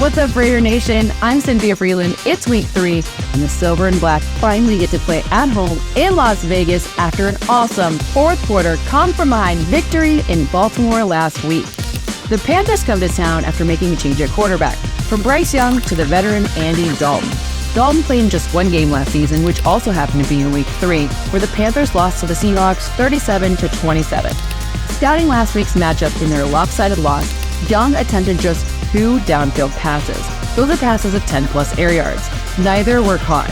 What's up, Raider Nation? I'm Cynthia Frelund. It's week 3, and the Silver and Black finally get to play at home in Las Vegas after an awesome fourth quarter come-from-behind victory in Baltimore last week. The Panthers come to town after making a change at quarterback, from Bryce Young to the veteran Andy Dalton. Dalton played in just one game last season, which also happened to be in week 3, where the Panthers lost to the Seahawks 37-27. Scouting last week's matchup in their lopsided loss, Young attempted just 2 downfield passes. Those are passes of 10-plus air yards. Neither were caught.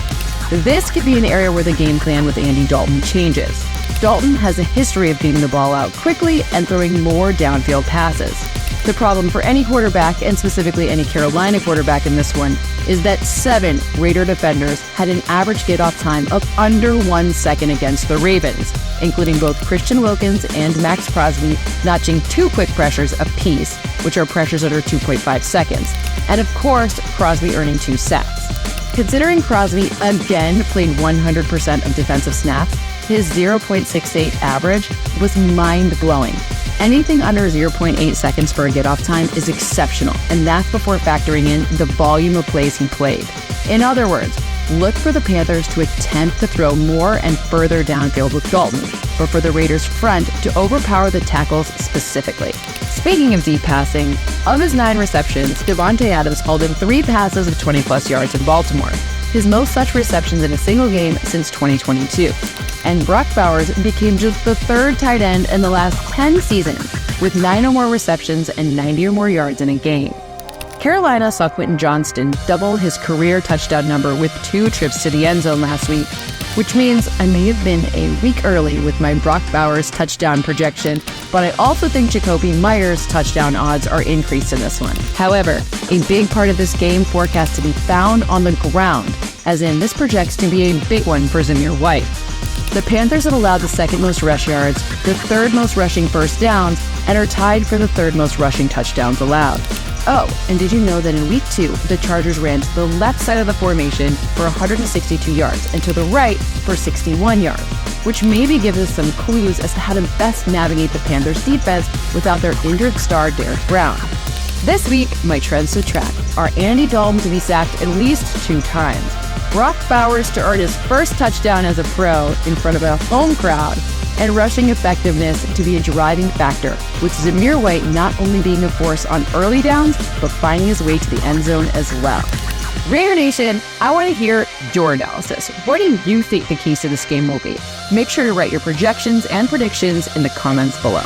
This could be an area where the game plan with Andy Dalton changes. Dalton has a history of getting the ball out quickly and throwing more downfield passes. The problem for any quarterback, and specifically any Carolina quarterback in this one, is that 7 Raider defenders had an average get-off time of under 1 second against the Ravens, including both Christian Wilkins and Max Crosby notching 2 quick pressures apiece, which are pressures under 2.5 seconds, and of course, Crosby earning 2 sacks. Considering Crosby again played 100% of defensive snaps, his 0.68 average was mind-blowing. Anything under 0.8 seconds for a get-off time is exceptional, and that's before factoring in the volume of plays he played. In other words, look for the Panthers to attempt to throw more and further downfield with Dalton, but for the Raiders' front to overpower the tackles specifically. Speaking of deep passing, of his 9 receptions, Davante Adams hauled in 3 passes of 20-plus yards in Baltimore, his most such receptions in a single game since 2022. And Brock Bowers became just the 3rd tight end in the last 10 seasons, with 9 or more receptions and 90 or more yards in a game. Carolina saw Quentin Johnston double his career touchdown number with 2 trips to the end zone last week, which means I may have been a week early with my Brock Bowers touchdown projection, but I also think Jacoby Myers' touchdown odds are increased in this one. However, a big part of this game forecast to be found on the ground, as in this projects to be a big one for Zamir White. The Panthers have allowed the 2nd most rush yards, the 3rd most rushing first downs, and are tied for the 3rd most rushing touchdowns allowed. Oh, and did you know that in week 2, the Chargers ran to the left side of the formation for 162 yards and to the right for 61 yards, which maybe gives us some clues as to how to best navigate the Panthers' defense without their injured star Derrick Brown. This week, my trends to track are Andy Dalton to be sacked at least 2 times, Brock Bowers to earn his first touchdown as a pro in front of a home crowd, and rushing effectiveness to be a driving factor, with Zamir White not only being a force on early downs, but finding his way to the end zone as well. Raider Nation, I want to hear your analysis. What do you think the keys to this game will be? Make sure to write your projections and predictions in the comments below.